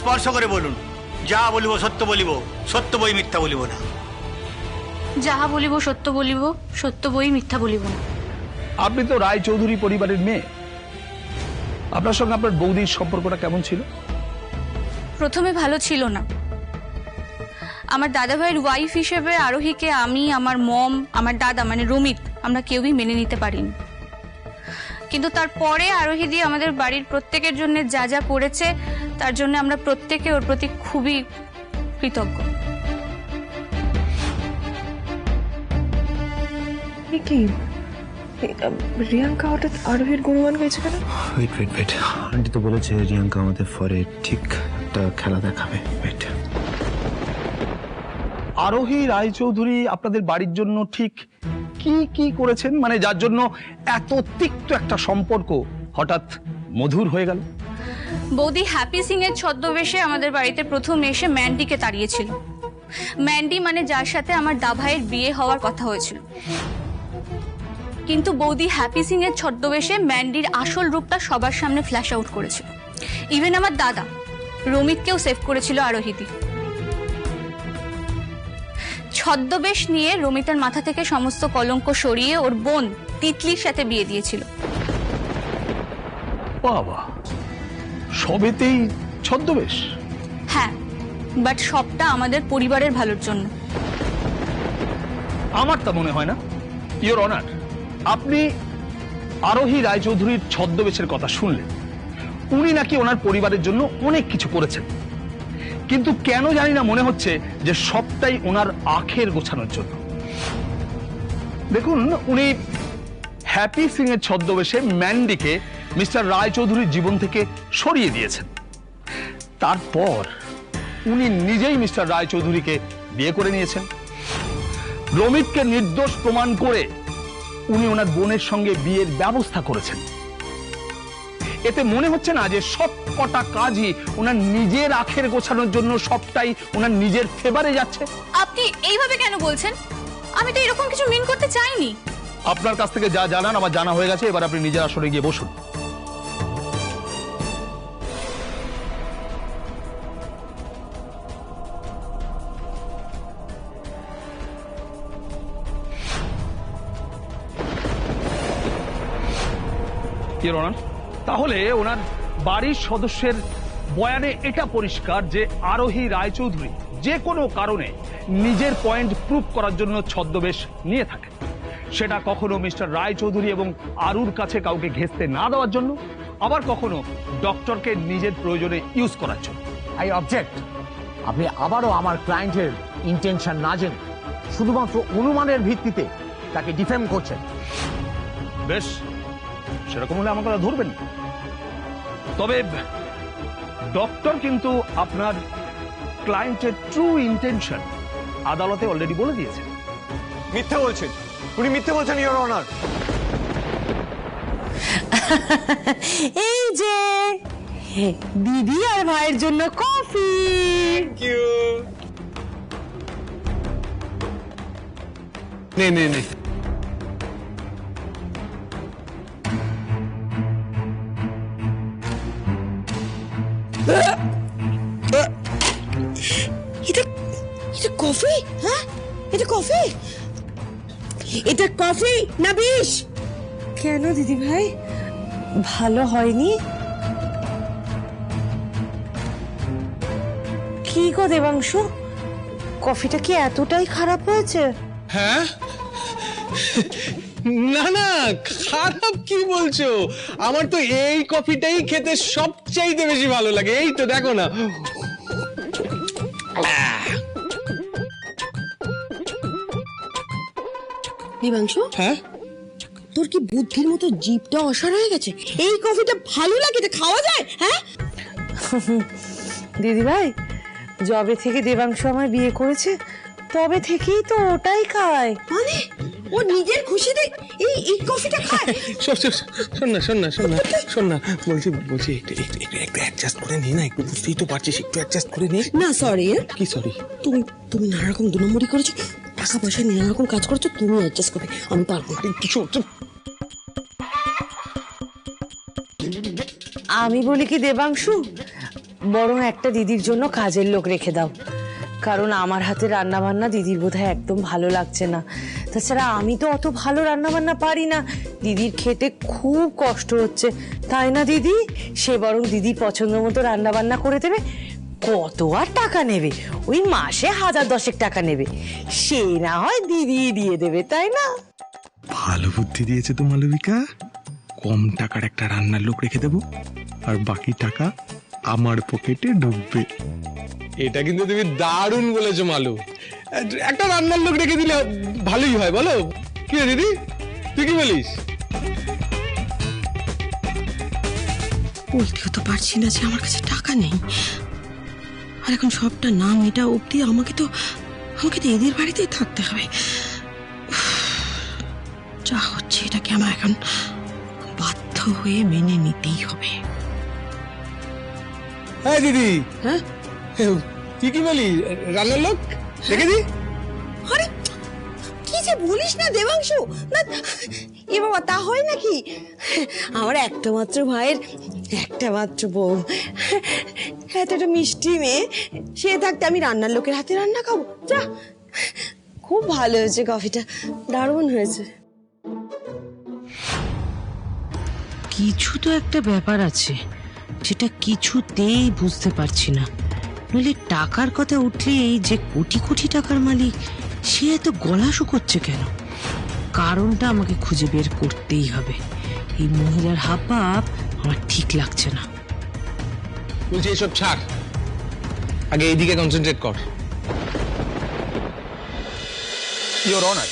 স্পর্শ করে বলুন, যা বলিব সত্য বলিব, সত্য বই মিথ্যা বলিব না। যাহা বলিব সত্য বলিব, সত্য বই মিথ্যা বলিব না। আপনি তো রায় চৌধুরী পরিবারের মেয়ে, আপনার সঙ্গে আপনার বৌদির সম্পর্কটা কেমন ছিল? প্রথমে ভালো ছিল না। আমার দাদা ভাইয়ের ওয়াইফ হিসেবে আরোহীকে আমি, আমার মম, আমার দাদা মানে রমিত, আমরা কেউই মেনে নিতে পারিনি। কিন্তু তারপরে আরোহী দিয়ে আমাদের বাড়ির প্রত্যেকের জন্য যা যা করেছে, তার জন্য আমরা প্রত্যেকে ওর প্রতি খুবই কৃতজ্ঞ। কি রিয়াঙ্কা হঠাৎ আরোহীর গুণগান গাইছে কেন? ওয়েট আন্টি তো বলেছে রিয়াঙ্কা আমাদের পরে ঠিক একটা খেলা দেখাবে। ওয়েট, আরোহী রায়চৌধুরী আপনাদের বাড়ির জন্য ঠিক কি কি করেছেন, মানে যার জন্য এত তিক্ত একটা সম্পর্ক হঠাৎ মধুর হয়ে গেল? বৌদি হ্যাপি সিং এর ছদ্মবেশে আমাদের বাড়িতে প্রথম এসে ম্যান্ডিকে তাড়িয়েছিল। ম্যান্ডি মানে যার সাথে আমার দাভাইয়ের বিয়ে হওয়ার কথা হয়েছিল। কিন্তু বৌদি হ্যাপি সিং এর ছদ্মবেশে ম্যান্ডির আসল রূপটা সবার সামনে ফ্ল্যাশ আউট করেছিল। ইভেন আমার দাদা রমিতকেও সেভ করেছিল আরোহিতি। ছদ্মবেশ নিয়ে রমিতের মাথা থেকে সমস্ত কলঙ্ক সরিয়ে ওর বোন তিতলির সাথে বিয়ে দিয়েছিল। বাবা, সবেতেই ছদ্মবেশ? হ্যাঁ, বাট সবটা আমাদের পরিবারের ভালোর জন্য। আমার তা মনে হয় না। ইওর অনার, আপনি আরোহী রায়চৌধুরীর ছদ্মবেশের কথা শুনলেন। উনি নাকি ওনার পরিবারের জন্য অনেক কিছু করেছেন, কিন্তু কেন জানি না মনে হচ্ছে যে সবটাই ওনার আখের গোছানোর জন্য। দেখুন, উনি হ্যাপি সিং এর ছদ্মবেশে ম্যান্ডিকে মিস্টার রায়চৌধুরীর জীবন থেকে সরিয়ে দিয়েছেন। তারপর উনি নিজেই মিস্টার রায়চৌধুরীকে বিয়ে করে নিয়েছেন। রমিতকে নির্দোষ প্রমাণ করে উনি ওনার বোনের সঙ্গে বিয়ের ব্যবস্থা করেছেন। এতে মনে হচ্ছে না যে সব কটা কাজই ওনার নিজের আখের গোছানোর জন্য, সবটাই ওনার নিজের ফেভারে যাচ্ছে? আপনি এইভাবে কেন বলছেন? আমি তো এরকম কিছু মিন করতে চাইনি। আপনার কাছ থেকে যা জানান আমার জানা হয়ে গেছে, এবার আপনি নিজের আসরে গিয়ে বসুন। তাহলে ওনার বাড়ির সদস্যের বয়ানে এটা পরিষ্কার যে আরোহী রায়চৌধুরী যে কোনো কারণে নিজের পয়েন্ট প্রুভ করার জন্য ছদ্মবেশ নিয়ে থাকে। সেটা কখনো মিস্টার রায়চৌধুরী এবং আরুর কাছে কাউকে ঘেঁষতে না দেওয়ার জন্য, আবার কখনো ডক্টরকে নিজের প্রয়োজনে ইউজ করার জন্য। I object. আপনি আবারও আমার ক্লায়েন্টের ইন্টেনশন না জেনে শুধুমাত্র অনুমানের ভিত্তিতে তাকে ডিফেম করছেন। বেশ, সেরকম হলে আমার কথা ধরবেন না। তবে ডক্টর কিন্তু আপনার ক্লায়েন্টের ট্রু ইন্টেনশন আদালতে অলরেডি বলে দিয়েছে। মিথ্যা বলছেন, উনি মিথ্যা বলছেন ইওর অনার। এই যে দিদি আর ভাইয়ের জন্য কফি। Thank you. নে এটা কফি? হ্যাঁ, এটা কফি? এটা কফি না বিষ? কেন দিদি ভাই, ভালো হয়নি? কি গো দেবাংশু, কফিটা কি এতটাই খারাপ হয়েছে? হ্যাঁ, না খারাপ কি বলছো? আমার তো এই কফিটাই খেতে সবচাইতে বেশি ভালো লাগে। এই তো দেখো না। দেবাংশু, হ্যাঁ, তোর কি বুদ্ধির মতো জিভটা অসাড় হয়ে গেছে? এই কফিটা ভালো লাগে, এটা খাওয়া যায়? হ্যাঁ দিদি ভাই, যবে থেকে দেবাংশু আমায় বিয়ে করেছে তবে থেকেই তো ওটাই খায়। মানে ও নিজের খুশিতে এই কফিটা খায়? শোন না বলছি একটু অ্যাডজাস্ট করে নি না, একটু বুঝতেই তো পারছিস, একটু অ্যাডজাস্ট করে নি না সরি। কি সরি? তুমি নানা রকম দু নম্বরই করেছো, টাকা পয়সা নানা রকম কাজ করেছো, তুমি অ্যাডজাস্ট করবে, আমি পারবো না। কিছু আমি বলি কি দেবাংশু, বরং একটা দিদির জন্য কাজের লোক রেখে দাও, কারণ আমার হাতে রান্না বান্না দিদির বোধহয় একদম ভালো লাগছে না। তাছাড়া আমি তো অত ভালো রান্না বান্না পারি না, দিদির খেতে খুব কষ্ট হচ্ছে, তাই না দিদি? সে বরং দিদির পছন্দ মতো রান্না বান্না করে দেবে। কত আর টাকা নেবে? ওই মাসে 1010 টাকা নেবে, সে না হয় দিদি দিয়ে দেবে, তাই না? ভালো বুদ্ধি দিয়েছে তো মালবিকা। কম টাকার একটা রান্নার লোক রেখে দেবো, আর বাকি টাকা আমার পকেটে ঢুকবে। এটা কিন্তু তুমি দারুণ বলেছো মালু। একটা রান্নার লোক রেখে দিলে ভালোই হয়, বলো কি রে দিদি, তুই কি বলিস? বলতেও তো পারছি না যে আমার কাছে টাকা নেই, আর এখন সবটা নাম এটা অবধি আমাকে তো এদের বাড়িতেই থাকতে হবে। যা হচ্ছে এটাকে আমার এখন বাধ্য হয়ে মেনে নিতেই হবে। হ্যাঁ দিদি, হ্যাঁ তুই কি বলি, রান্নার লোক রেখে দি? আরে কি যে বলিস না দেবাংশু, না এ বাবা, তা হয় নাকি? আমার একটা মাত্র ভাইয়ের একটা মাত্র বউ, এতটা মিষ্টি মেয়ে, সে থাকতে আমি রান্নার লোকের হাতে রান্না খাবো? যা, খুব ভালো হয়েছে কফিটা, দারুণ হয়েছে। কিছু তো একটা ব্যাপার আছে যেটা কিছুতেই বুঝতে পারছি না। নইলে টাকার কথা উঠলে এই যে কোটি কোটি টাকার মালিক, সে এত গলা শুকোচ্ছে কেন? কারণটা আমাকে খুঁজে বের করতেই হবে। এই মহিলার হাবভাব আমার ঠিক লাগছে না। বলছি এসব ছাড়, আগে এইদিকে কনসেন্ট্রেট কর। ইওর অনার,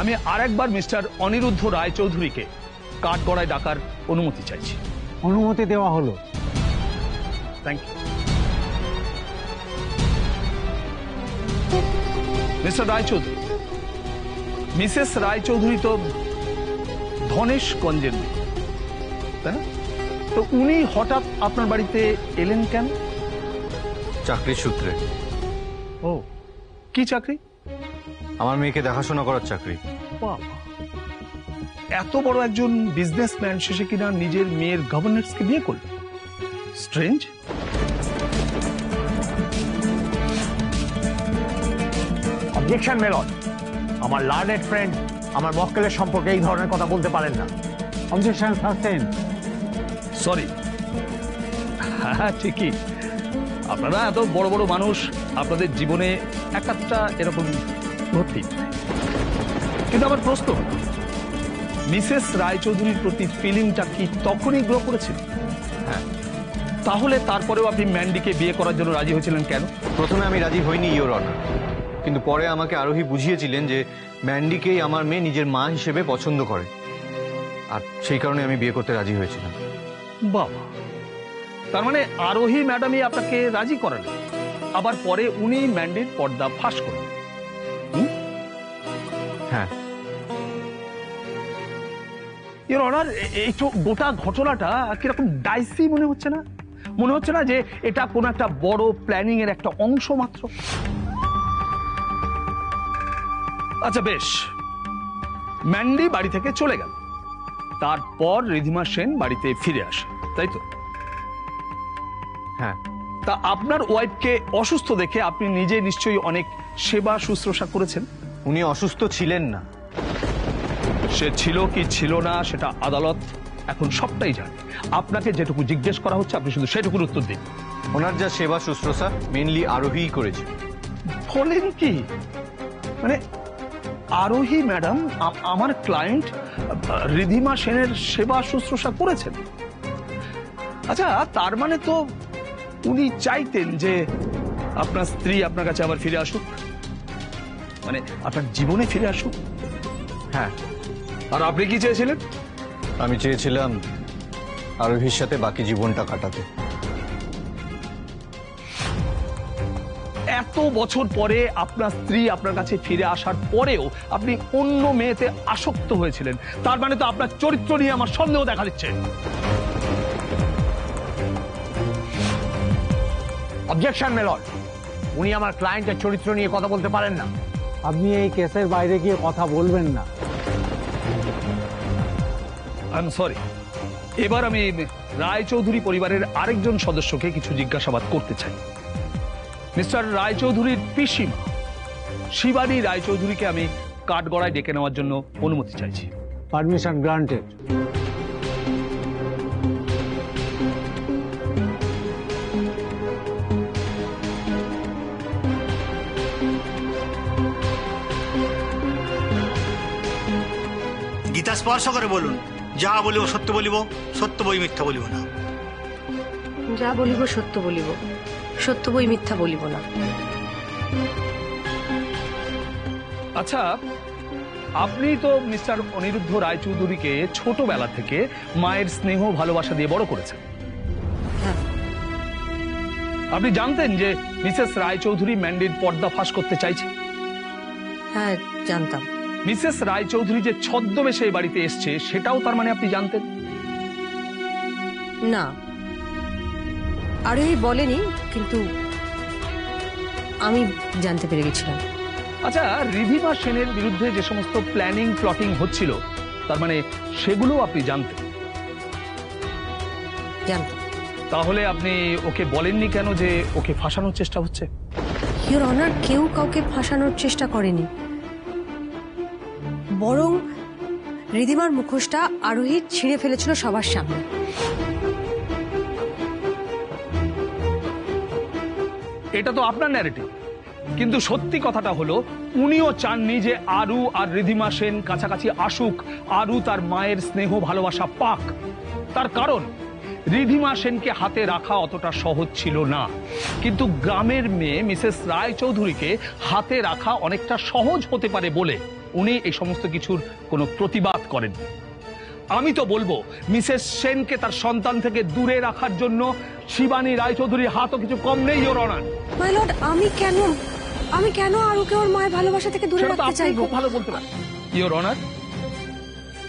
আমি আরেকবার মিস্টার অনিরুদ্ধ রায়চৌধুরীকে কাঠগড়ায় ডাকার অনুমতি চাইছি। অনুমতি দেওয়া হলো। Thank you. Mister Roychowdhury, Mrs Roychowdhury তো ধনেশগঞ্জের মেয়ে, তাই না? তো উনি হঠাৎ আপনার বাড়িতে এলেন কেন? চাকরির সূত্রে। ও, কি চাকরি? আমার মেয়েকে দেখাশোনা করার চাকরি। বাবা, এত বড় একজন বিজনেসম্যান শেষে কিনা নিজের মেয়ের গভর্নেন্সকে বিয়ে করল। স্ট্রেঞ্জ। অবজেকশন মেলন, আমার লার্নেড ফ্রেন্ড আমার মক্কেলের সম্পর্কে এই ধরনের কথা বলতে পারেন না। অবজেকশন সাসটেইন। সরি। হ্যাঁ ঠিকই, আপনারা এত বড় বড় মানুষ, আপনাদের জীবনে একটা এরকম ঘটতেই পারে। কিন্তু আমার প্রশ্ন, মিসেস রায়চৌধুরীর প্রতি ফিলিংটা কি তখনই গ্রো করেছিল? হ্যাঁ। তাহলে তারপরেও আপনি ম্যান্ডিকে বিয়ে করার জন্য রাজি হয়েছিলেন কেন? প্রথমে আমি রাজি হইনি ইওর অনার, কিন্তু পরে আমাকে আরোহী বুঝিয়েছিলেন যে ম্যান্ডিকেই আমার মেয়ে নিজের মা হিসেবে পছন্দ করে, আর সেই কারণে আমি বিয়ে করতে রাজি হয়েছিলাম। বাবা, তার মানে আরোহী ম্যাডামই আপনাকে রাজি করালেন, আবার পরে উনি ম্যান্ডির পর্দা ফাঁস করলেন। হ্যাঁ। ইওর অনার, এই তো গোটা ঘটনাটা কিরকম ডাইসি মনে হচ্ছে না? মনে হচ্ছে না যে এটা কোনো একটা বড় প্ল্যানিং এর একটা অংশ মাত্র? আচ্ছা বেশ, ম্যান্ডি বাড়ি থেকে চলে গেল, তারপর রিধিমা সেন বাড়িতে ফিরে আসে, তাই তো? হ্যাঁ। তা আপনার ওয়াইফকে অসুস্থ দেখে আপনি নিজে নিশ্চয়ই অনেক সেবা শুশ্রূষা করেছেন। উনি অসুস্থ ছিলেন না। সে ছিল কি ছিল না সেটা আদালত এখন সবটাই জানে। আপনাকে যেটুকু জিজ্ঞেস করা হচ্ছে আপনি শুধু সেটুকুর উত্তর দিন। ওনার যা সেবা শুশ্রূষা মেইনলি আরোহীই করেছে। বলেন কি? মানে আরোহী ম্যাডাম আমার ক্লায়েন্ট রিধিমা সেনের সেবা শুশ্রূষা করেছেন? আচ্ছা, তার মানে তো উনি চাইতেন যে আপনার স্ত্রী আপনার কাছে আবার ফিরে আসুক, মানে আপনার জীবনে ফিরে আসুক। হ্যাঁ। আর আপনি কি চেয়েছিলেন? আমি চেয়েছিলাম আরোহীর সাথে বাকি জীবনটা কাটাতে। এত বছর পরে আপনার স্ত্রী আপনার কাছে ফিরে আসার পরেও আপনি অন্য মেয়েতে আসক্ত হয়েছিলেন, তার মানে তো আপনার চরিত্র নিয়ে আমার সন্দেহ দেখা দিচ্ছে। অবজেকশন মেলন, উনি আমার ক্লায়েন্টের চরিত্র নিয়ে কথা বলতে পারেন না। আপনি এই কেসের বাইরে গিয়ে কথা বলবেন না। আই এম সরি, এবার আমি রায়চৌধুরী পরিবারের আরেকজন সদস্যকে কিছু জিজ্ঞাসাবাদ করতে চাই। মিস্টার রায়চৌধুরীর পিসিমা শিবানী রায়চৌধুরীকে আমি কাঠগড়ায় ডেকে নেওয়ার জন্য অনুমতি চাইছি। Permission granted. গীতা স্পর্শ করে বলুন, যা বলিব সত্য বলিব, সত্য বই মিথ্যা বলিব না। যা বলিব সত্য বলিব, সত্য বই মিথ্যা বলিব না। আচ্ছা, আপনি তো মিস্টার অনিরুদ্ধ রায়চৌধুরীকে ছোটবেলা থেকে মায়ের স্নেহ ভালোবাসা দিয়ে বড় করেছেন। হ্যাঁ। আপনি জানতেন যে মিসেস রায়চৌধুরী ম্যান্ডির পর্দা ফাঁস করতে চাইছে? হ্যাঁ, জানতাম। মিসেস রায়চৌধুরী যে ছদ্মবেশে এই বাড়িতে এসছে সেটাও তার মানে আপনি জানতেন? না, আরোহী বলেনি, কিন্তু আমি জানতে পেরে গেছিলাম। আচ্ছা, রিধিমা সেনের বিরুদ্ধে যে সমস্ত প্ল্যানিং প্লটিং হচ্ছিল তার মানে সেগুলো আপনি জানতেন? জানতাম। তাহলে আপনি ওকে বলেননি কেন যে ওকে ফাঁসানোর চেষ্টা হচ্ছে? ইওর অনার, কেউ কাউকে ফাঁসানোর চেষ্টা করেনি, বরং রিধিমার মুখোশটা আরোহী ছিঁড়ে ফেলেছিল সবার সামনে। এটা তো আপনার ন্যারেটিভ, কিন্তু সত্যি কথাটা হলো উনিও চাননি যে আরু আর রিধিমা সেন কাছাকাছি আসুক, আরু তার মায়ের স্নেহ ভালোবাসা পাক। তার কারণ রিধিমা সেনকে হাতে রাখা অতটা সহজ ছিল না, কিন্তু গ্রামের মেয়ে মিসেস রায়চৌধুরীকে হাতে রাখা অনেকটা সহজ হতে পারে বলে উনি এই সমস্ত কিছুর কোনো প্রতিবাদ করেন। আমি তো বলবো মিসেস সেনকে তার সন্তান থেকে দূরে রাখার জন্য শিবানী রায়চৌধুরীর হাতও কিছু কম নেই, ইওর অনার। মাই লর্ড, আমি কেন আরুকে ওর মায়ের ভালোবাসা থেকে দূরে রাখতে চাইবো? ভালো বলতে পারেন ইওর অনার।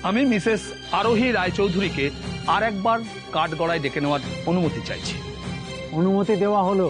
আমি মিসেস আরোহী রায়চৌধুরীকে আর একবার কাঠগড়ায় ডেকে নেওয়ার অনুমতি চাইছি। অনুমতি দেওয়া হলো।